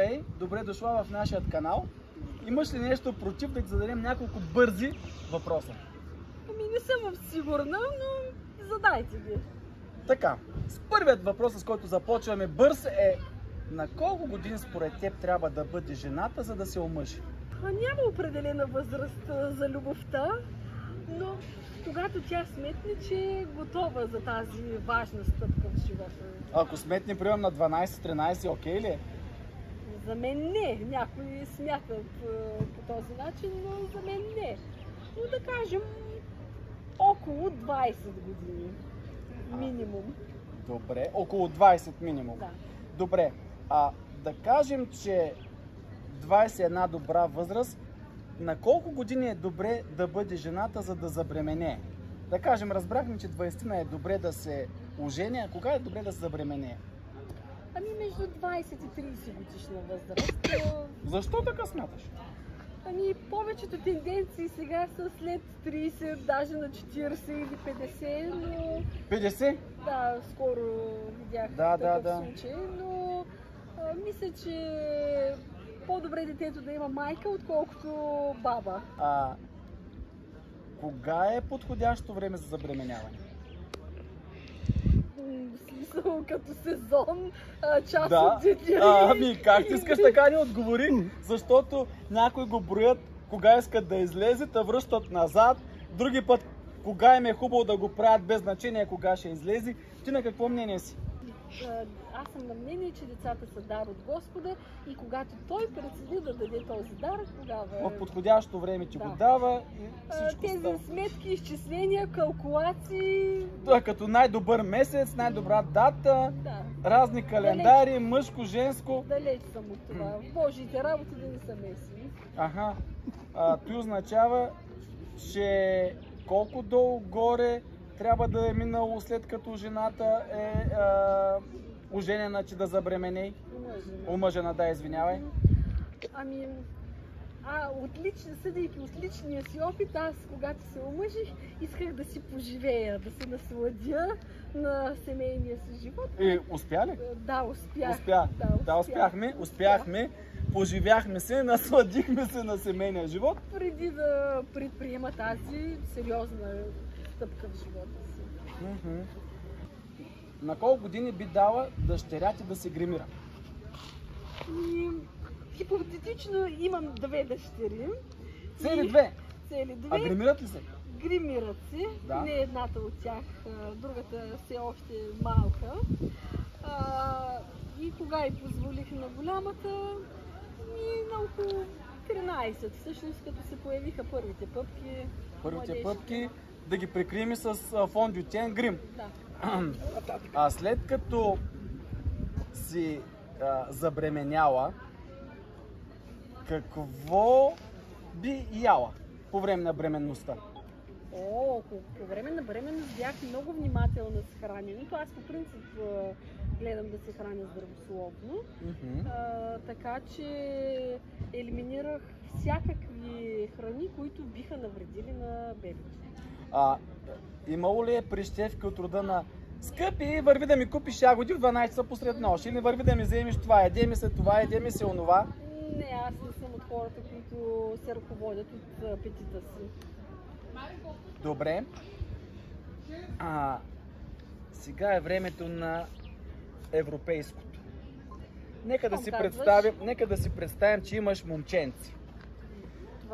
Ей, добре дошла в нашия канал. Имаш ли нещо против да ти зададем няколко бързи въпроса? Ами не съм сигурна, но задайте ги. Така, с първият въпрос, с който започваме бърз е: на колко години според теб трябва да бъде жената, за да се омъжи? Няма определена възраст за любовта, но когато тя сметне, че е готова за тази важна стъпка в живота. Ако сметне прием на 12-13, окей ли е? За мен не. Някои смятат по този начин, но за мен не. Но да кажем около 20 години. Минимум. Добре, около 20 минимум. Да. Добре, да кажем, че 20 е една добра възраст. На колко години е добре да бъде жената, за да забременее? Да кажем, разбрахме, че 20 е добре да се ожени, а кога е добре да се забременее? Ами между 20 и 30 годишна възраст. Защо така смяташ? Ами повечето тенденции сега са след 30, даже на 40 или 50, но... 50? Да, скоро видях такъв случай, но мисля, че по-добре детето да има майка, отколкото баба. Кога е подходящо време за забременяване? В смисъл като сезон, част Да. от деня. Ами как ти искаш така ни отговори? Защото някои го броят кога искат да излезе, да връщат назад, други път кога им е хубаво да го правят без значение кога ще излезе. Ти на какво мнение си? Аз съм на мнение, че децата са дар от Господа и когато Той прецени да даде този дар, тогава... В подходящо време ти го дава и всичко тези става. сметки, изчисления, калкулации... Това е като най-добър месец, най-добра дата, Да. разни календари, мъжко, женско. Далеч съм от това. Божиите работи да не са месени. Аха. Той означава, че колко долу-горе трябва да е минало след като жената е оженена, че да забременей? Омъжена, да, извинявай. Ами, съдейки от личния си опит, аз когато се омъжих, исках да си поживея, да се насладя на семейния си живот. И успя ли? Да, успях. Успяхме. Поживяхме се, насладихме се на семейния живот. Преди да предприема тази сериозна стъпка в живота си. На колко години би дала дъщеря ти да се гримира? Хипотетично имам две дъщери. Цели две? Цели две. А гримират ли се? Гримират се. Да. Не едната от тях, другата все още е малка. И кога й позволих на голямата? На около 13. Всъщност, като се появиха първите пъпки. Първите пъпки да ги прикрием с фондютен грим. Да. След като си забременяла, какво би яла по време на бременността? По време на бременност бях много внимателна с храненето. Аз по принцип гледам да се храня здравословно. Така че елиминирах всякакви храни, които биха навредили на бебето. Имало ли е прищевки от рода на: скъпи, върви да ми купиш ягоди в 12 часа посред нощ, или върви да ми вземеш това, еде ми се това, еде ми се онова? Не, аз не съм от хората, които се ръководят от апетита си. Добре. Сега е времето на европейското. Нека да си представим, че имаш момченци.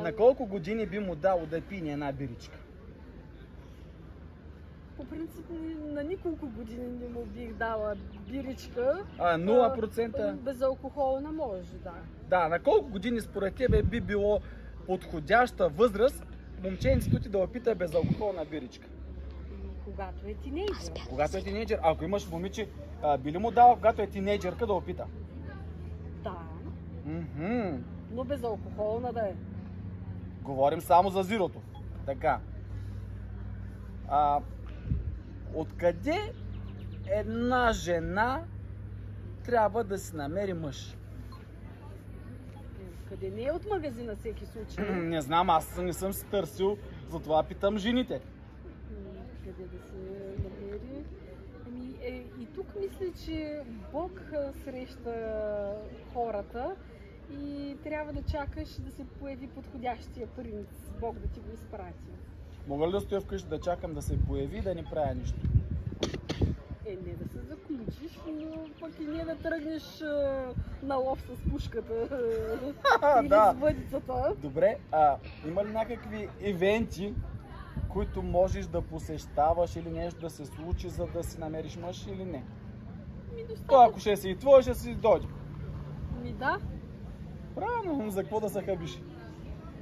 На колко години би му дало да пие една биричка? По принцип на николко години не му бих дала биричка. 0%? Безалкохолна може, да. Да, на колко години според тебе би било подходяща възраст момченцето ти да опита безалкохолна биричка? Когато е тинейджър. Когато е тинейджър. Ако имаш момиче, би ли му дала, когато е тинейджърка, да опита? Да. Но безалкохолна да е. Говорим само за зирото. Така. Откъде една жена трябва да си намери мъж? Къде не е от магазина всеки случай? Не знам, аз не съм си търсил, затова питам жените. Къде да се намери? И тук мисля, че Бог среща хората и трябва да чакаш да се появи подходящия принц, Бог да ти го изпрати. Мога ли да стоя вкъщи да чакам да се появи и да не правя нищо? Не да се заключиш, но пък и не да тръгнеш на лов с пушката или Да. с въдицата. Добре, има ли някакви ивенти, които можеш да посещаваш или нещо да се случи, за да си намериш мъж или не? Той ако ще си и твой, ще си дойде. Да. Правилно, за какво да се хабиш?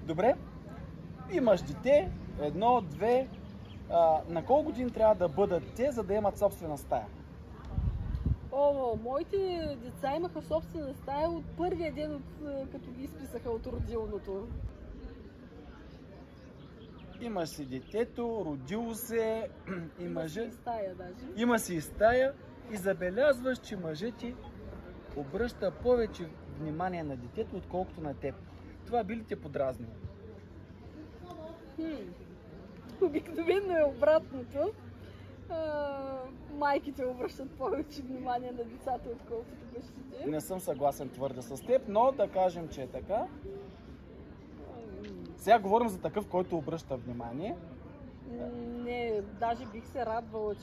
Добре, имаш дете, 1, 2, на колко години трябва да бъдат те, за да имат собствена стая? Моите деца имаха собствена стая от първия ден, като ги изписаха от родилното. Имаш си детето, родило се и мъжът. Има си и стая даже. Има си и стая и забелязваш, че мъжът ти обръща повече внимание на детето, отколкото на теб. Това би ли те подразнило? Обикновено е обратното. Майките обръщат повече внимание на децата, отколкото бащите. Не съм съгласен твърде с теб, но да кажем, че е така. Сега говорим за такъв, който обръща внимание. Не, даже бих се радвала,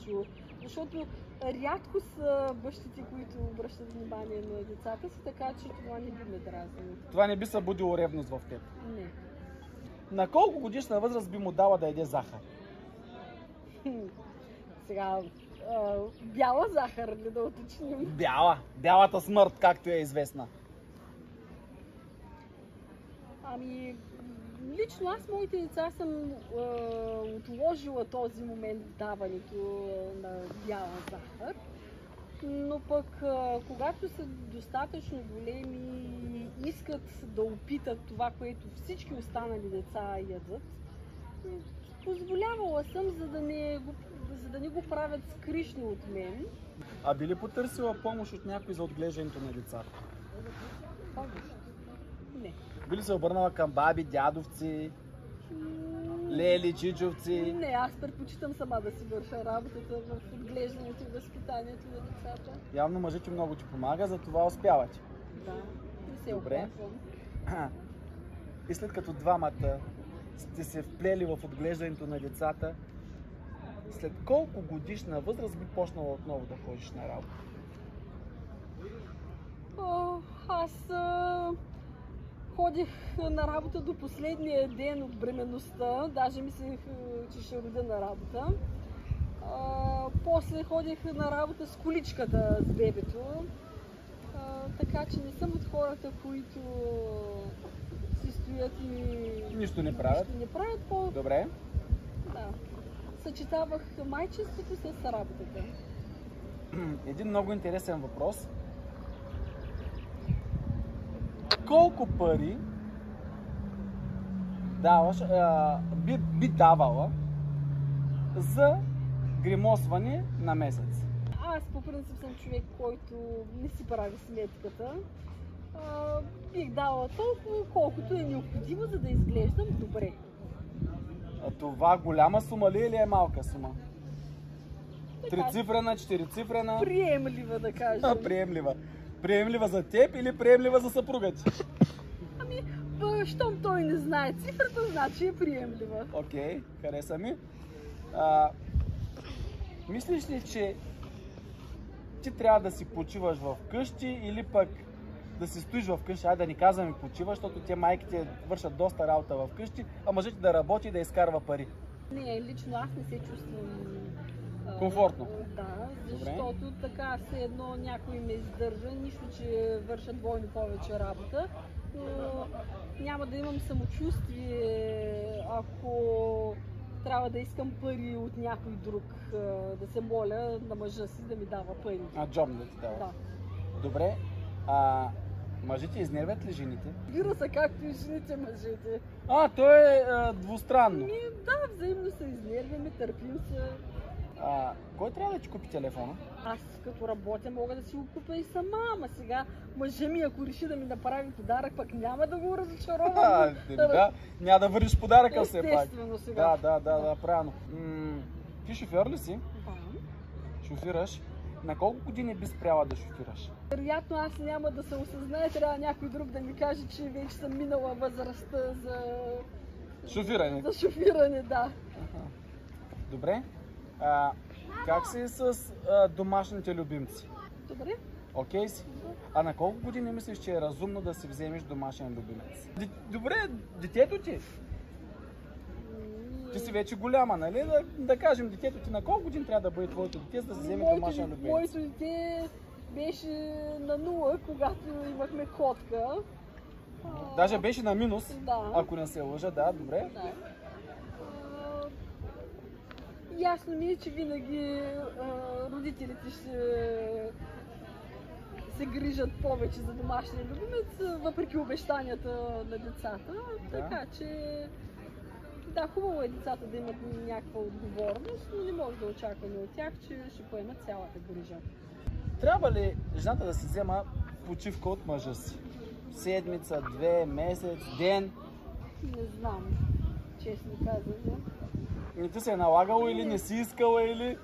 защото рядко са бащите, които обръщат внимание на децата си, така че това не би ме дразнило. Това не би събудило ревност в теб. Не. На колко годишна възраст би му дала да яде захар? Сега, бяла захар ли да уточним? Бяла. Бялата смърт, както е известна. Лично аз, моите деца съм отложила този момент в даването на бяла захар, но пък когато са достатъчно големи и искат да опитат това, което всички останали деца ядат, позволявала съм, за да не го правят скришно от мен. А би ли потърсила помощ от някой за отглеждането на децата? Помощ? Не. Би ли се обърнала към баби, дядовци, лели, чичовци? Не, аз предпочитам сама да си върша работата в отглеждането и възпитанието на децата. Явно мъжът ти много ти помага, за това успявате. Да, не се Добре. оплаквам. И след като двамата сте се вплели в отглеждането на децата, след колко годишна възраст би почнала отново да ходиш на работа? Аз ходих на работа до последния ден от бременността, даже мислех, че ще родя на работа. После ходих на работа с количката с бебето, така че не съм от хората, които си стоят и Нищо не правят? Нищо не правят. Добре. Да. Съчетавах майчинството с работата. Един много интересен въпрос. Колко пари даваш, би давала за гримосване на месец? Аз по принцип съм човек, който не си прави сметката. Бих дала толкова, колкото е необходимо, за да изглеждам добре. А това голяма сума ли или е малка сума? Трицифрена, четирицифрена? Приемлива, да кажем. Приемлива. Приемлива за теб или приемлива за съпруга ти? Щом той не знае цифрата, значи е приемлива. Окей, хареса ми. Мислиш ли, че ти трябва да си почиваш в къщи или пък да си стоиш в къщи? Айде да ни казваме почиваш, защото те майките вършат доста работа в къщи, а мъжът да работи и да изкарва пари. Не, лично аз не се чувствам комфортно. Да, защото добре. Така все едно някой ме издържа, нищо, че върша двойно повече работа, но няма да имам самочувствие, ако трябва да искам пари от някой друг, да се моля на мъжа си да ми дава пари. Джоб да ти дава? Да. Добре. Мъжите изнервят ли жените? Вира са както и жените мъжете. То е двустранно. Да, взаимно се изнервяме, търпим се. Кой трябва да ти купи телефона? Аз като работя мога да си го купя и сама, ама сега мъжа ми, ако реши да ми направи подарък, пък няма да го разочаровам. Да, няма да върнеш подаръка все пак. Естествено сега. Да, правилно. Ти шофьор ли си? Да. Шофираш. На колко години би спряла да шофираш? Вероятно аз няма да се осъзная, трябва някой друг да ми каже, че вече съм минала възрастта за Шофиране? За шофиране, да. Аха. Добре. Как си с домашните любимци? Добре. Окей си? А на колко години мислиш, че е разумно да си вземеш домашен любимец? Добре, детето ти. Ти си вече голяма, нали? Да кажем, детето ти на колко години трябва да бъде твоето дете, за да си вземе домашен любимец? Моето дете беше на 0, когато имахме котка. Даже беше на минус, да. Ако не се лъжа, да, добре. Да. Ясно ми е, че винаги родителите ще се грижат повече за домашния любимец, въпреки обещанията на децата. Да. Така че, да, хубаво е децата да имат някаква отговорност, но не може да очакваме от тях, че ще поемат цялата грижа. Трябва ли жената да си взема почивка от мъжа си? Седмица, 2, месец, ден? Не знам, честно казано. Не ти се е налагало или не си искала или...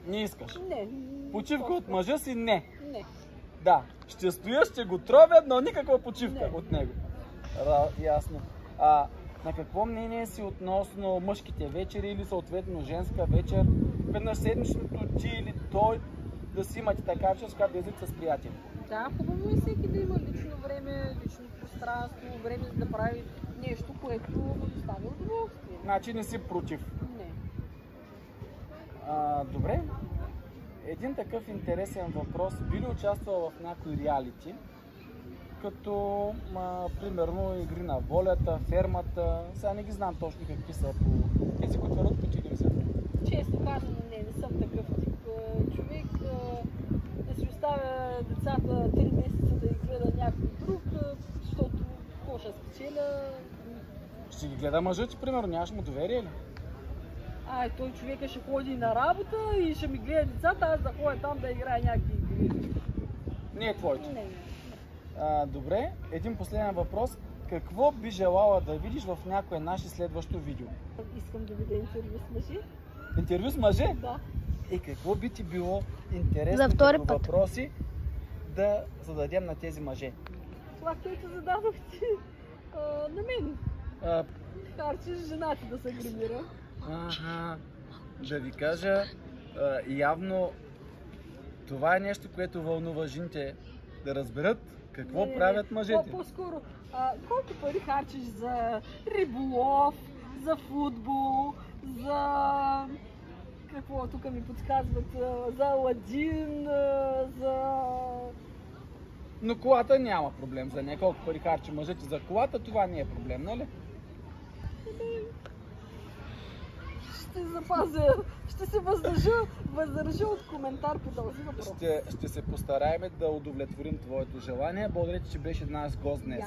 Не искаш? Не. Почивка от мъжа си? Не. Не. Да, ще стоя, ще го тровят, но никаква почивка Не. от него. Ясно. На какво мнение си относно мъжките вечери или съответно женска вечер? Веднъж седмичното ти или той да си имате така, с която да излизате с приятели? Да, хубаво е всеки да има лично време, лично пространство, време да прави нещо, което му доставя удоволствие. Значи не си против? Не. Добре. Един такъв интересен въпрос. Би ли участвал в някой реалити? Като, примерно, Игри на волята, Фермата. Сега не ги знам точно какви са по тези, които върват по телевизията. Честно казано, не съм такъв тип човек. Да си оставя децата 3 месеца да ги гледа някой друг, защото какво ще спечеля. Ще ги гледа мъжът ти, примерно, нямаш му доверие ли? Той човека ще ходи на работа и ще ми гледа децата, аз да ходя там да играя някакви игри. Не е твоето. Не. Добре, един последен въпрос. Какво би желала да видиш в някое наше следващо видео? Искам да видя интервю с мъжи. Интервю с мъже? Да. Какво би ти било интересно За втори като път въпроси да зададем на тези мъже? Това, което зададохте на мен. Харчиш жената да се гримира. Да ви кажа, явно това е нещо, което вълнува жените да разберат какво правят мъжете. По-скоро, колко пари харчиш за риболов, за футбол, за... Какво тук ми подсказват? За Аладин, за... Но колата няма проблем за нея. Колко пари харчи мъжете за колата, това не е проблем, нали? Ще запазя, ще се въздържа от коментар по този въпрос. Ще се постараем да удовлетворим твоето желание. Благодаря ти, че беше наш гост днес.